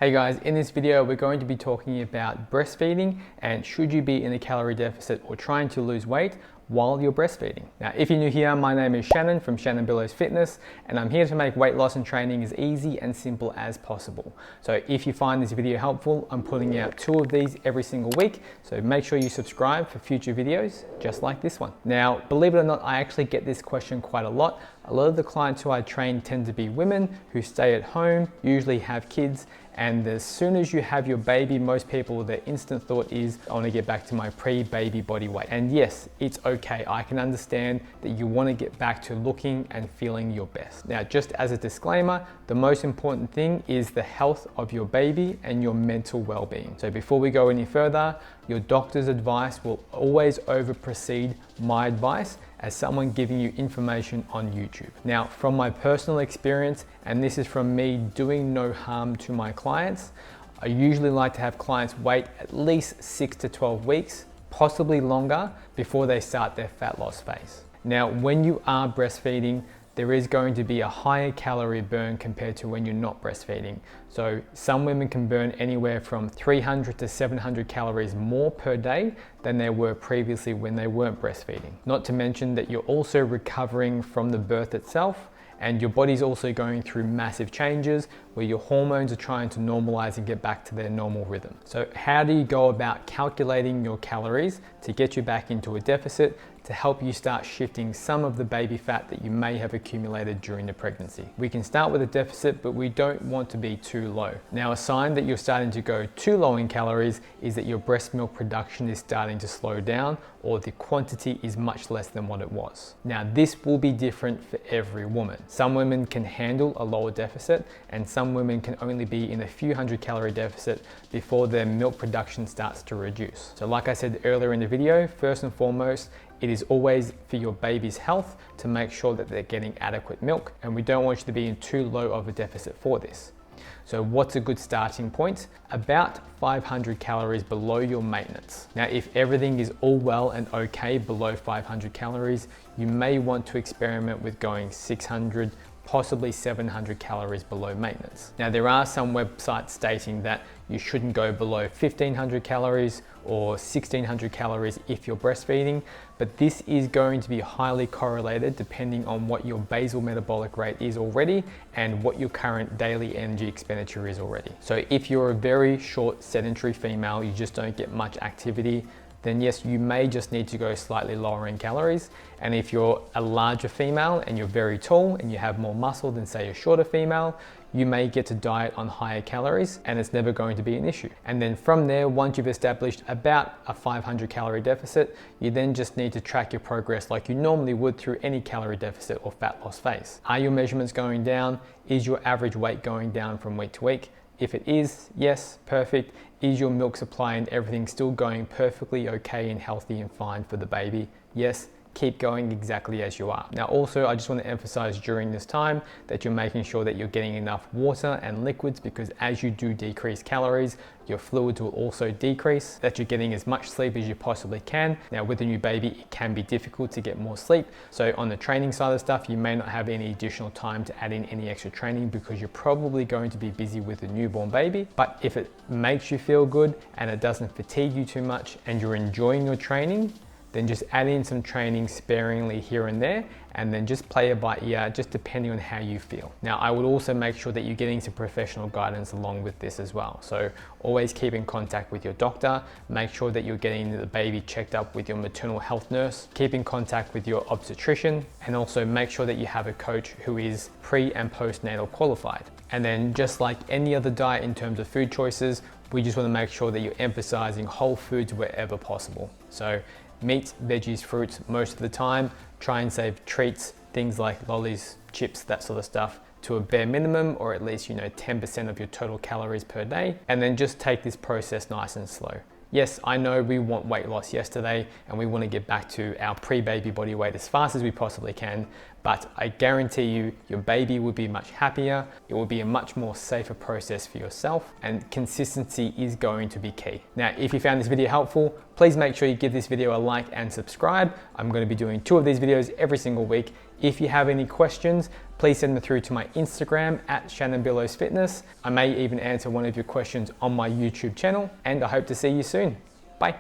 Hey guys, in this video we're going to be talking about breastfeeding and should you be in a calorie deficit or trying to lose weight while you're breastfeeding. Now if you're new here, my name is Shannon from Shannon Billows Fitness and I'm here to make weight loss and training as easy and simple as possible. So if you find this video helpful, I'm putting out 2 of these every single week, so make sure you subscribe for future videos just like this one. Now believe it or not, I actually get this question quite a lot. A lot of the clients who I train tend to be women who stay at home, usually have kids, and as soon as you have your baby, most people, their instant thought is, I want to get back to my pre-baby body weight. And yes, it's okay. I can understand that you want to get back to looking and feeling your best. Now, just as a disclaimer, the most important thing is the health of your baby and your mental well-being. So before we go any further, your doctor's advice will always over-precede my advice as someone giving you information on YouTube. Now, from my personal experience, and this is from me doing no harm to my clients, I usually like to have clients wait at least 6 to 12 weeks, possibly longer, before they start their fat loss phase. Now, when you are breastfeeding, there is going to be a higher calorie burn compared to when you're not breastfeeding. So some women can burn anywhere from 300 to 700 calories more per day than they were previously when they weren't breastfeeding. Not to mention that you're also recovering from the birth itself, and your body's also going through massive changes where your hormones are trying to normalize and get back to their normal rhythm. So how do you go about calculating your calories to get you back into a deficit to help you start shifting some of the baby fat that you may have accumulated during the pregnancy? We can start with a deficit, but we don't want to be too low. Now, a sign that you're starting to go too low in calories is that your breast milk production is starting to slow down or the quantity is much less than what it was. Now, this will be different for every woman. Some women can handle a lower deficit and some women can only be in a few hundred calorie deficit before their milk production starts to reduce. So like I said earlier in the video, first and foremost, it is always for your baby's health to make sure that they're getting adequate milk, and we don't want you to be in too low of a deficit for this. So what's a good starting point? About 500 calories below your maintenance. Now, if everything is all well and okay below 500 calories, you may want to experiment with going 600, possibly 700 calories below maintenance. Now, there are some websites stating that you shouldn't go below 1500 calories or 1600 calories if you're breastfeeding, but this is going to be highly correlated depending on what your basal metabolic rate is already and what your current daily energy expenditure is already. So if you're a very short sedentary female, you just don't get much activity, then yes, you may just need to go slightly lower in calories. And if you're a larger female and you're very tall and you have more muscle than say a shorter female, you may get to diet on higher calories and it's never going to be an issue. And then from there, once you've established about a 500 calorie deficit, you then just need to track your progress like you normally would through any calorie deficit or fat loss phase. Are your measurements going down? Is your average weight going down from week to week? If it is, yes, perfect. Is your milk supply and everything still going perfectly okay and healthy and fine for the baby? Yes, keep going exactly as you are. Now also, I just want to emphasize during this time that you're making sure that you're getting enough water and liquids, because as you do decrease calories, your fluids will also decrease, that you're getting as much sleep as you possibly can. Now with a new baby, it can be difficult to get more sleep. So on the training side of stuff, you may not have any additional time to add in any extra training because you're probably going to be busy with a newborn baby. But if it makes you feel good and it doesn't fatigue you too much and you're enjoying your training, then just add in some training sparingly here and there, and then just play it by ear, just depending on how you feel. Now, I would also make sure that you're getting some professional guidance along with this as well. So always keep in contact with your doctor, make sure that you're getting the baby checked up with your maternal health nurse, keep in contact with your obstetrician, and also make sure that you have a coach who is pre and postnatal qualified. And then just like any other diet in terms of food choices, we just want to make sure that you're emphasizing whole foods wherever possible. So meats, veggies, fruits most of the time. Try and save treats, things like lollies, chips, that sort of stuff, to a bare minimum, or at least 10% of your total calories per day. And then just take this process nice and slow. Yes, I know we want weight loss yesterday and we want to get back to our pre-baby body weight as fast as we possibly can, but I guarantee you, your baby will be much happier. It will be a much more safer process for yourself, and consistency is going to be key. Now, if you found this video helpful, please make sure you give this video a like and subscribe. I'm going to be doing 2 of these videos every single week. If you have any questions, please send them through to my Instagram at Shannon Billows Fitness. I may even answer one of your questions on my YouTube channel, and I hope to see you soon. Bye.